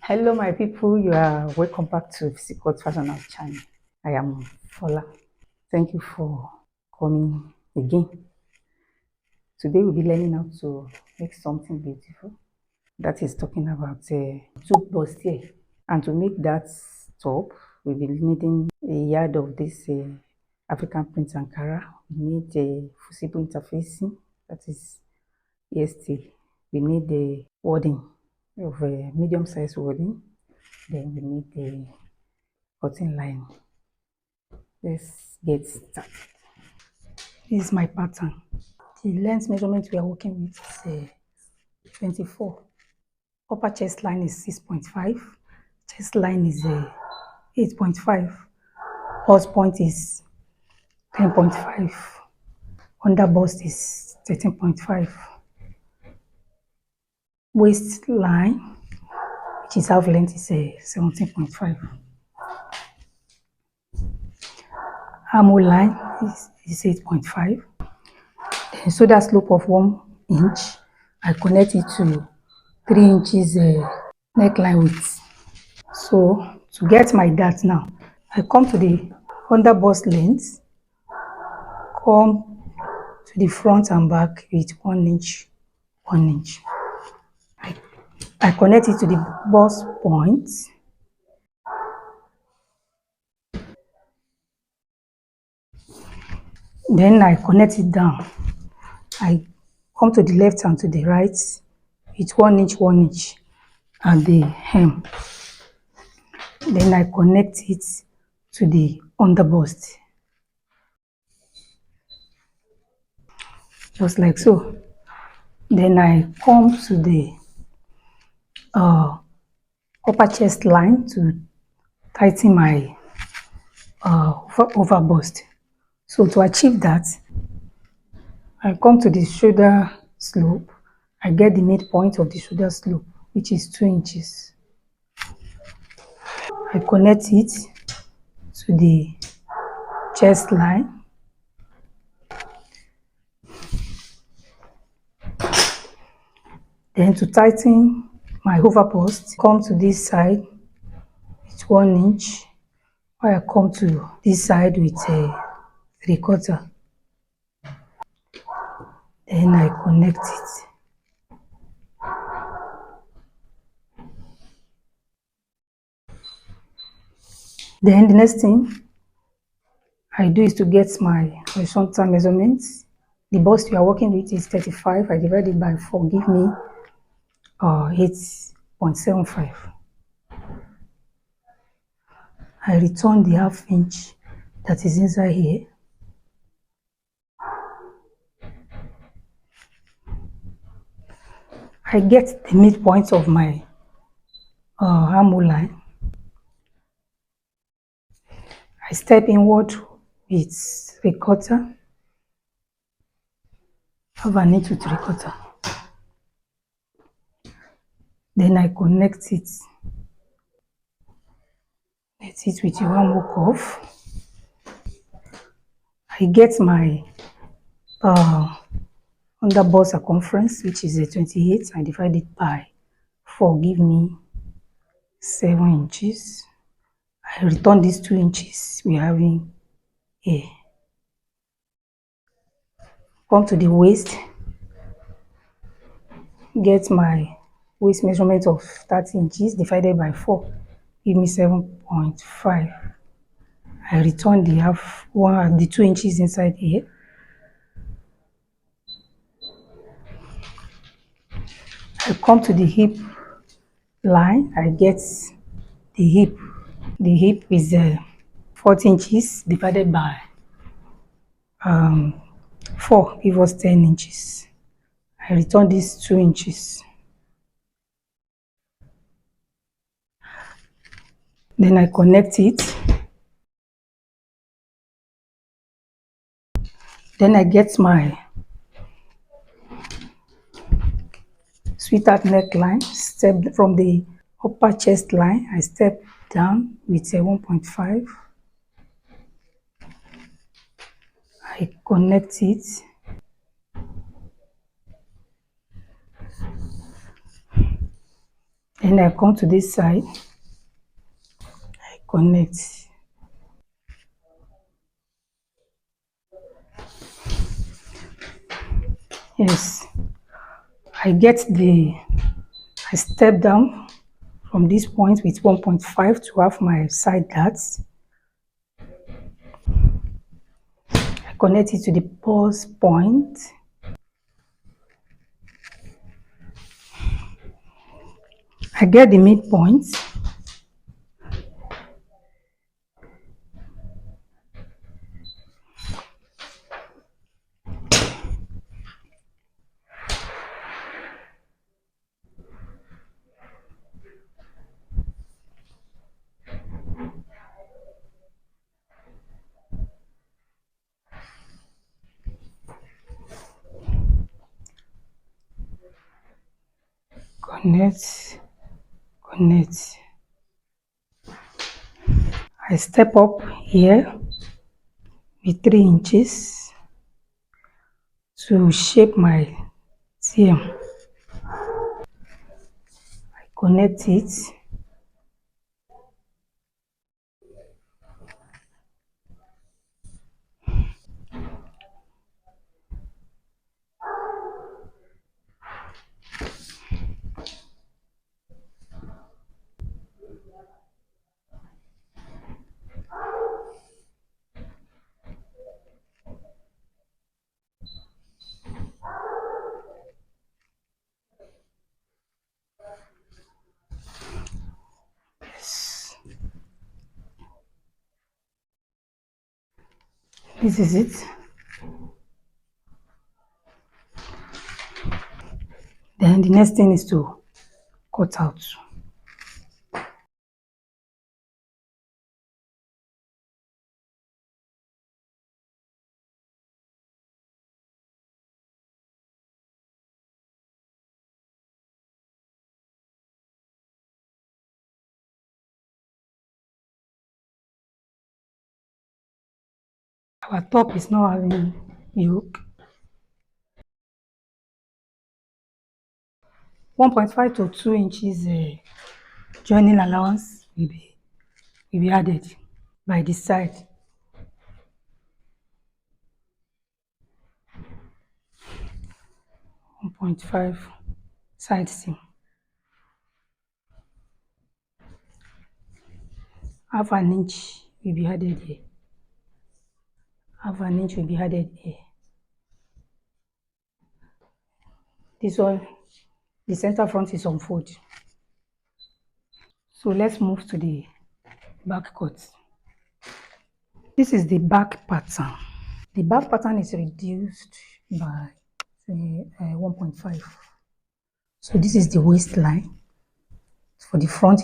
Hello, my people. You are welcome back to Physique Fashion channel. I am Fola. Thank you for coming again. Today we'll be learning how to make something beautiful. That is talking about tube bustier. And to make that top, we'll be needing a yard of this African print Ankara. We need a fusible interfacing. That is EST. We need the wording of a medium-sized wording. Then we need the cutting line. Let's get started. This is my pattern. The length measurement we are working with is 24. Upper chest line is 6.5. Chest line is 8.5. Bust point is 10.5. Under bust is 13.5. Waist line, which is half length, is 17.5. Armhole line is 8.5. Then shoulder slope of 1 inch. I connect it to 3 inches neckline width. So to get my dart now, I come to the under bust length, come to the front and back with 1 inch, 1 inch. I connect it to the bust point. Then I connect it down. I come to the left and to the right with 1 inch, 1 inch at the hem. Then I connect it to the under bust, just like so. Then I come to the upper chest line to tighten my over bust. So to achieve that, I come to the shoulder slope. I get the midpoint of the shoulder slope, which is 2 inches. I connect it to the chest line. Then to tighten my over bust, come to this side with 1 inch. While I come to this side with a 3/4. Then I connect it. Then the next thing I do is to get my horizontal measurements. The bust we are working with is 35. I divide it by 4, give me 8.75. I return the half inch that is inside here. I get the midpoint of my armhole line. I step inward with 3/4, have an inch with 3/4. Then I connect it. Let it with your armhole cuff. I get my under bust circumference, which is a 28. I divide it by 4, give me 7 inches. I return these 2 inches we're having here. Come to the waist, get my waist measurement of 30 inches divided by 4, give me 7.5. I return the 2 inches inside here. I come to the hip line. I get the hip. The hip is 40 inches divided by 4, give us 10 inches. I return these 2 inches. Then I connect it. Then I get my sweetheart neckline. Step from the upper chest line. I step down with a 1.5. I connect it. Then I come to this side, I connect. Yes, I step down from this point with 1.5 to have my side darts. I connect it to the pulse point. I get the midpoint. Connect, connect. I step up here with 3 inches to shape my TM. I connect it. This is it. Then the next thing is to cut out. Our top is not having yoke. 1.5 to 2 inches joining allowance will be added by the side. 1.5 side seam. Half an inch will be added here. Half an inch will be added here. This one, the center front is on fold. So let's move to the back cut. This is the back pattern. The back pattern is reduced by 1.5. So this is the waistline. For the front,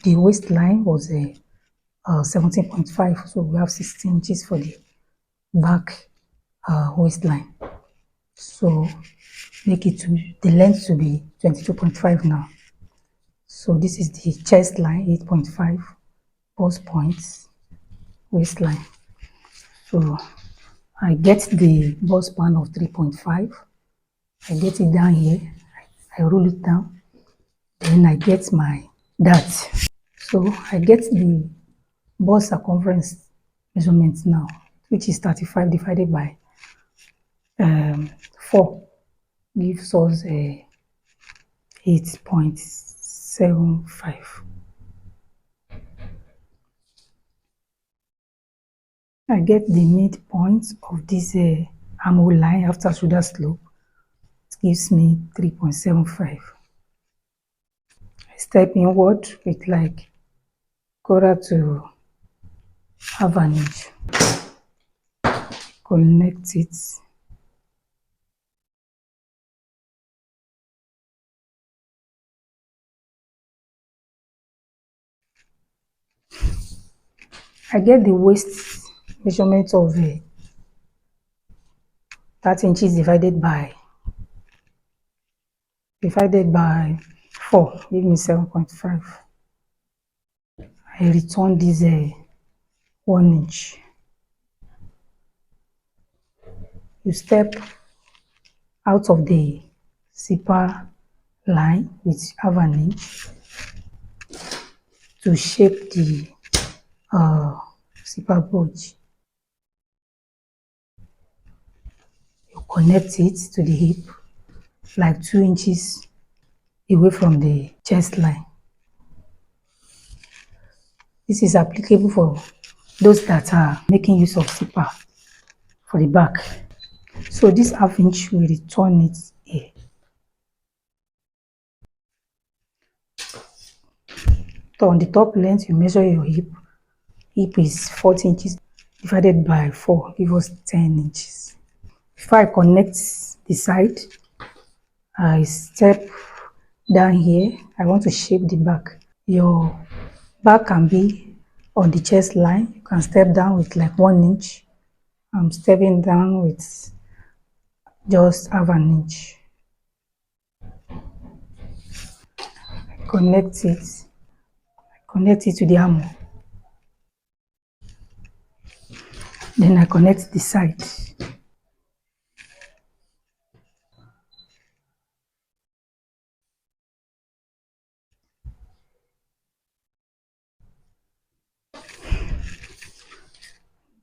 the waistline was 17.5. So we have 16 inches for the back waistline. So make it to the length to be 22.5 now. So this is the chest line, 8.5, bust points, waistline. So I get the bust span of 3.5. I get it down here. I roll it down. Then I get my dart. So I get the bust circumference measurement now, which is 35 divided by 4, gives us 8.75. I get the midpoint of this armhole line after shoulder slope. It gives me 3.75. I step inward with like quarter to half an inch. Connect it. I get the waist measurement of 30 inches divided by 4, give me 7.5. I return this 1 inch. You step out of the zipper line with half an inch. to shape the zipper bulge. You connect it to the hip like 2 inches away from the chest line. This is applicable for those that are making use of zipper for the back. So this ½ inch we return it here. So on the top length, you measure your hip. Hip is 40 inches divided by 4, give us 10 inches. Before I connect the side, I step down here. I want to shape the back. Your back can be on the chest line. You can step down with like 1 inch. I'm stepping down with just ½ inch. Connect it to the armor. Then I connect the side.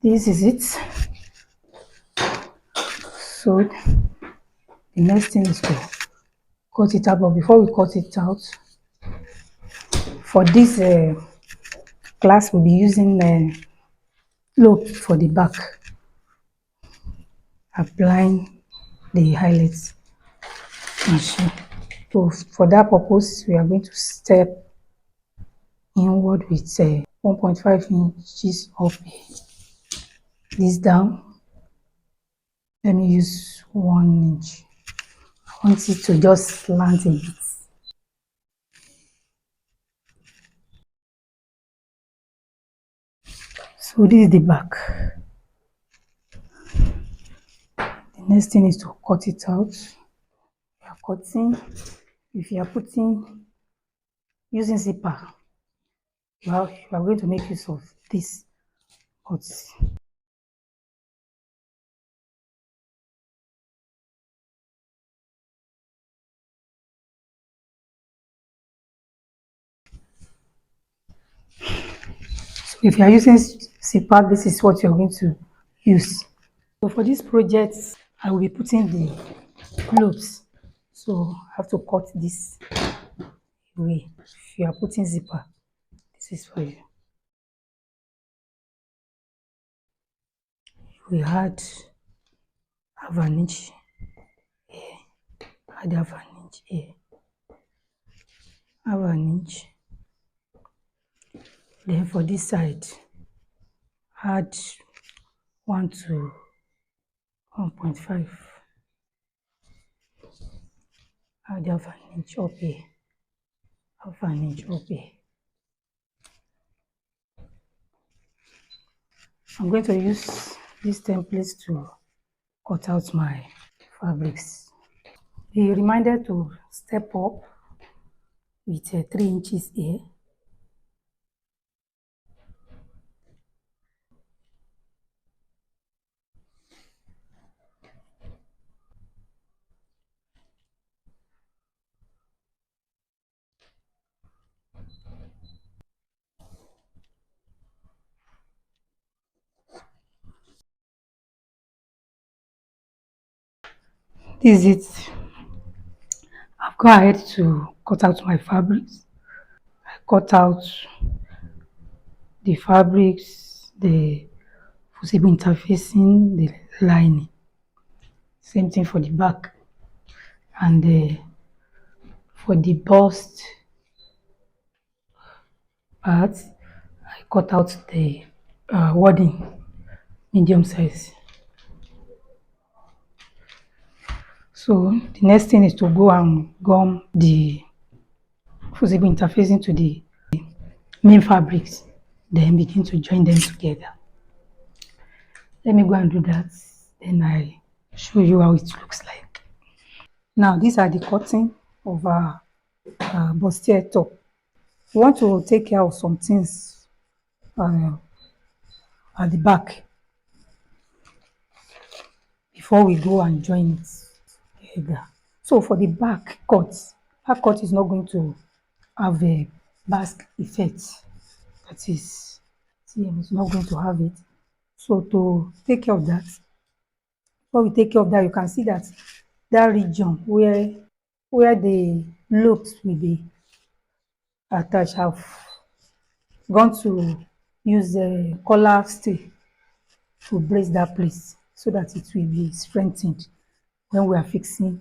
This is it. So the next thing is to cut it out, but before we cut it out, for this class we'll be using loop for the back, applying the highlights machine. So for that purpose, we are going to step inward with 1.5 inches up this down. Let me use 1 inch. I want it to just slant a bit. So this is the back. The next thing is to cut it out. We are cutting. If you are using zipper, you are going to make use of this cut. So if you are using zipper, this is what you are going to use. So for this project, I will be putting the loops. So I have to cut this away. If you are putting zipper, this is for you. We had ½ inch here, add ½ inch here, ½ inch. Then for this side, add 1 to 1.5. Add ½ inch up here, ½ inch up here. I'm going to use these templates to cut out my fabrics. Be reminded to step up with 3 inches here. This is it. I've gone ahead to cut out my fabrics. I cut out the fabrics, the fusible interfacing, the lining. Same thing for the back. And for the bust part, I cut out the wording, medium size. So the next thing is to go and gum the fusible interfacing to the main fabrics, then begin to join them together. Let me go and do that, then I show you how it looks like. Now these are the cutting of our bustier top. We want to take care of some things at the back before we go and join it together. So for the back cut is not going to have a basque effect. that is TM is not going to have it. So to take care of that, when we take care of that, you can see that that region where the lobes will be attached have gone to use the collar stay to brace that place so that it will be strengthened when we are fixing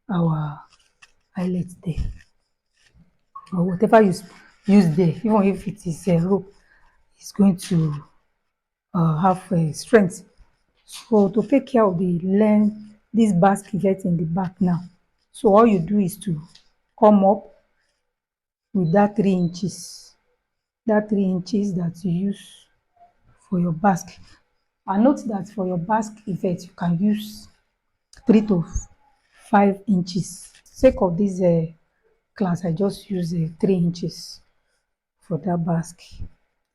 our eyelet there, or whatever you use there, even if it is a rope, it's going to have strength. So to take care of the length, this basket in the back now, so all you do is to come up with that 3 inches, that 3 inches that you use for your basket. And note that for your basket effect, you can use 3 to 5 inches. Sake of this class, I just use 3 inches for that basket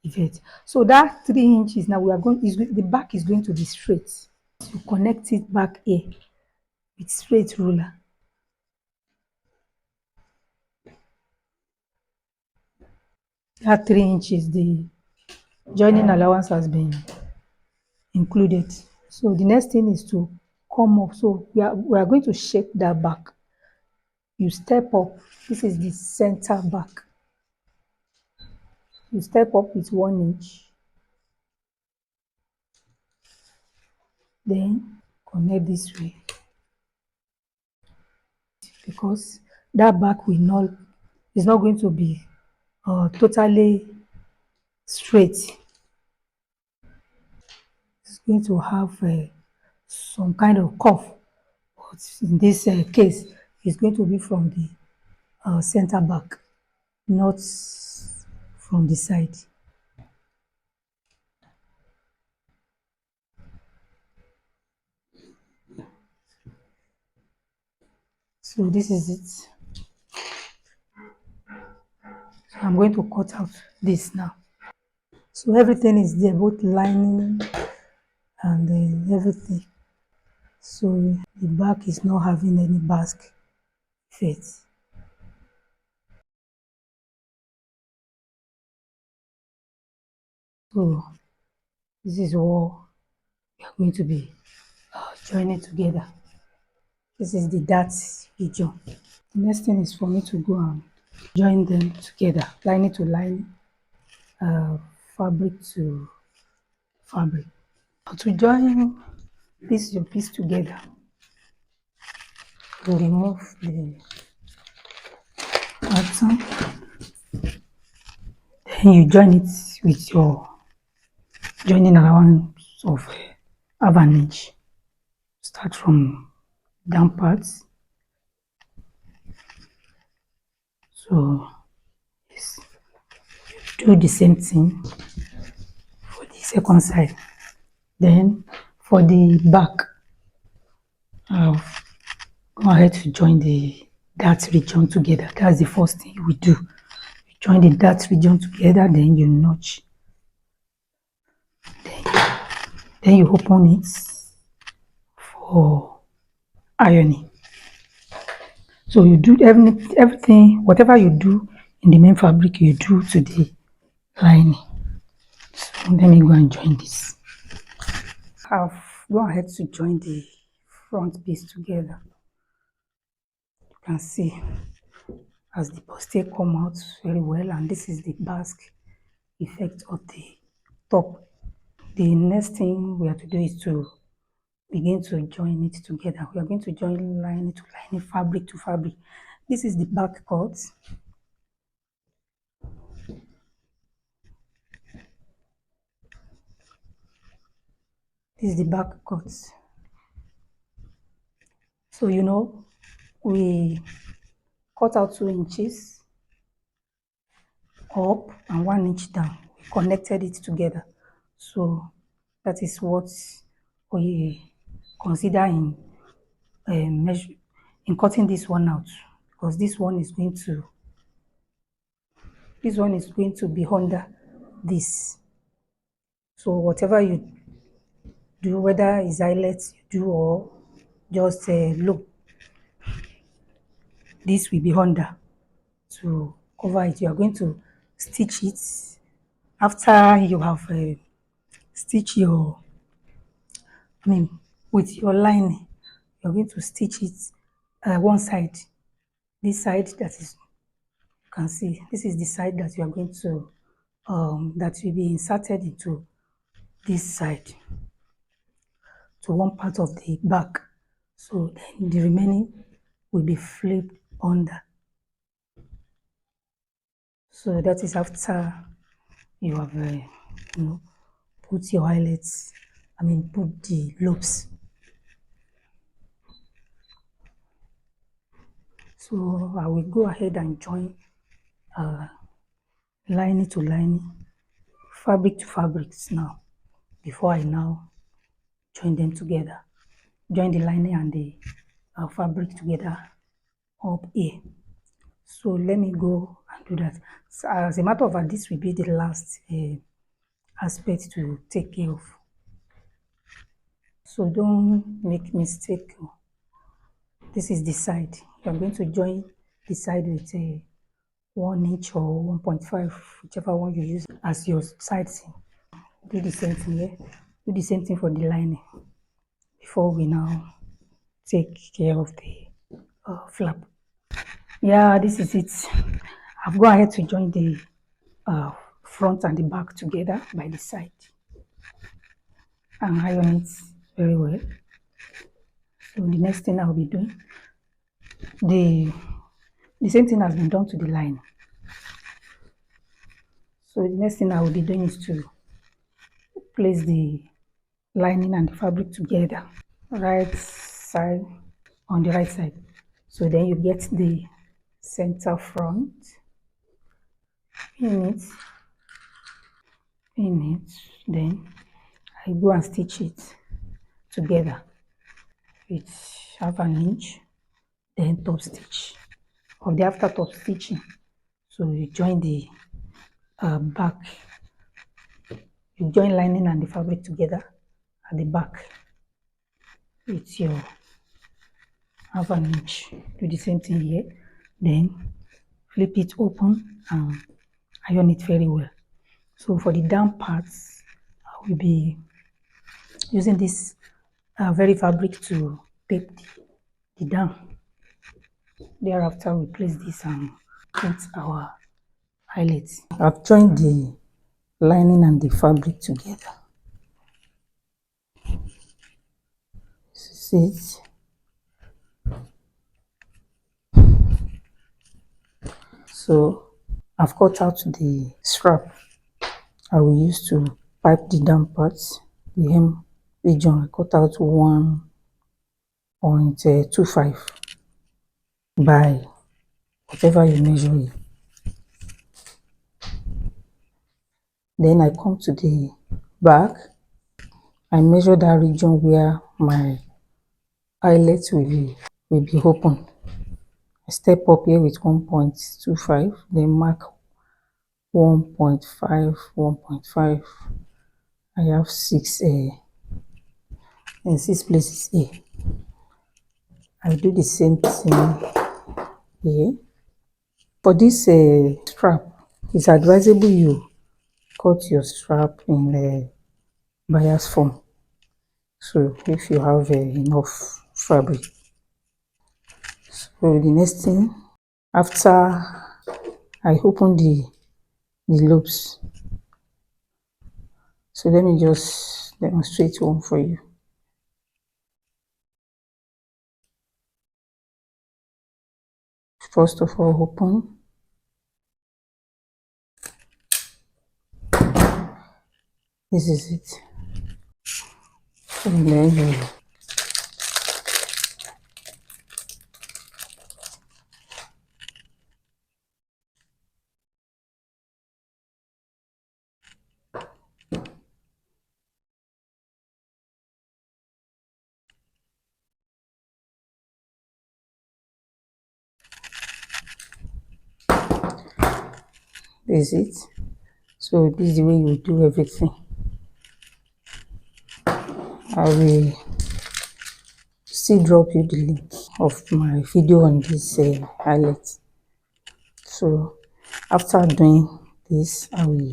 effect. So that 3 inches now we are going is the back is going to be straight. You connect it back here with straight ruler. That 3 inches, the joining allowance has been included. So the next thing is to come up. So we are going to shape that back. You step up. This is the center back. You step up with 1 inch, then connect this way, because that back will not is not going to be totally straight. It's going to have some kind of curve, but in this case, it's going to be from the center back, not from the side. So this is it. So I'm going to cut out this now. So everything is there, both lining and everything. So the back is not having any basket fit. So this is what we are going to be joining together. This is the dart region. The next thing is for me to go and join them together, lining to line, fabric to fabric. To join this your piece together, you remove the pattern, then you join it with your joining allowance of half an inch. Start from down parts. So yes, do the same thing for the second side. Then for the back, I'll go ahead to join the dart region together. That's the first thing you will do. You join the dart region together, then you notch. Then you open it for ironing. So you do everything, whatever you do in the main fabric, you do to the lining. So let me go and join this. I've gone ahead to join the front piece together. You can see as the bustier come out very well, and this is the basque effect of the top. The next thing we have to do is to begin to join it together. We are going to join lining to lining, fabric to fabric. This is the back cut. This is the back cut. So we cut out 2 inches up and 1 inch down. We connected it together. So that is what we consider in measure in cutting this one out, because this one is going to be under this. So whatever you do, whether it's eyelets you do or just look, this will be under to cover it. You are going to stitch it After you have stitched your, with your lining, you're going to stitch it one side. This side that is, you can see, this is the side that you are going to, that will be inserted into this side, to one part of the back. So then the remaining will be flipped under. So that is after you have, put your eyelets, put the loops. So I will go ahead and join lining to lining, fabric to fabrics now, before I now join them together. Join the lining and the fabric together up here. So let me go and do that. So as a matter of fact, this will be the last aspect to take care of. So don't make mistake. This is the side. You're going to join the side with a 1 inch or 1.5, whichever one you use as your side seam. Do the same thing here. Do the same thing for the lining before we now take care of the flap. Yeah, this is it. I've gone ahead to join the front and the back together by the side and iron it very well. So the next thing I'll be doing, the same thing has been done to the line. So the next thing I will be doing is to place the lining and the fabric together, right side on the right side. So then you get the center front, in it, then I go and stitch it together with half an inch, then top stitch. Of the after top stitching, so you join the back, you join lining and the fabric together at the back with your half an inch. Do the same thing here, then flip it open and iron it very well. So for the down parts, I will be using this very fabric to tape the down. Thereafter, we place this and put our eyelets. I've joined the lining and the fabric together. This is it. So I've cut out the strap I will use to pipe the down parts. The hem region, I cut out 1.25 by whatever you measure it. Then I come to the back. I measure that region where my eyelets will be open. I step up here with 1.25, then mark 1.5, 1.5. I have 6 and 6 places here. I do the same thing here. For this strap, it's advisable you cut your strap in bias form. So if you have enough fabric. So the next thing, after I open the loops, so let me just demonstrate one for you. First of all, open. This is it. And then this is it. So this is the way you do everything. I will still drop you the link of my video on this eyelet. So after doing this, I will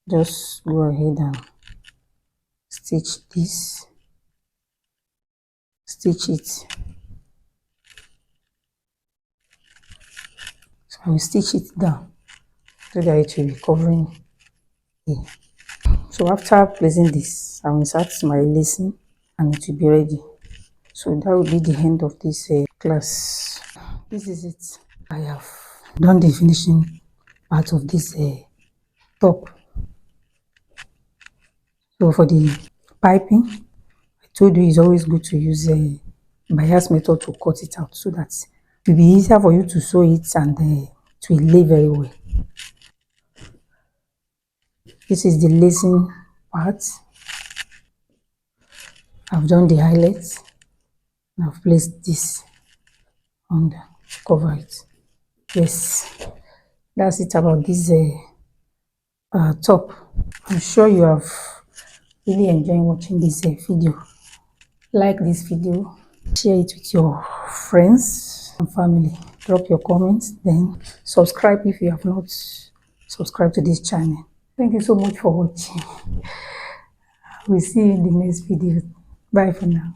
just go ahead and stitch this, stitch it. So I will stitch it down so that it will be covering here. So after placing this, I will insert my lacing and it will be ready. So that will be the end of this class. This is it. I have done the finishing part of this top. So for the piping, I told you it's always good to use a bias method to cut it out so that it will be easier for you to sew it and it will lay very well. This is the lacing part. I've done the highlights and I've placed this under to cover it. Yes, that's it about this top. I'm sure you have really enjoyed watching this video. Like this video, share it with your friends and family. Drop your comments, then subscribe if you have not subscribed to this channel. Thank you so much for watching. We'll see you in the next video. Bye for now.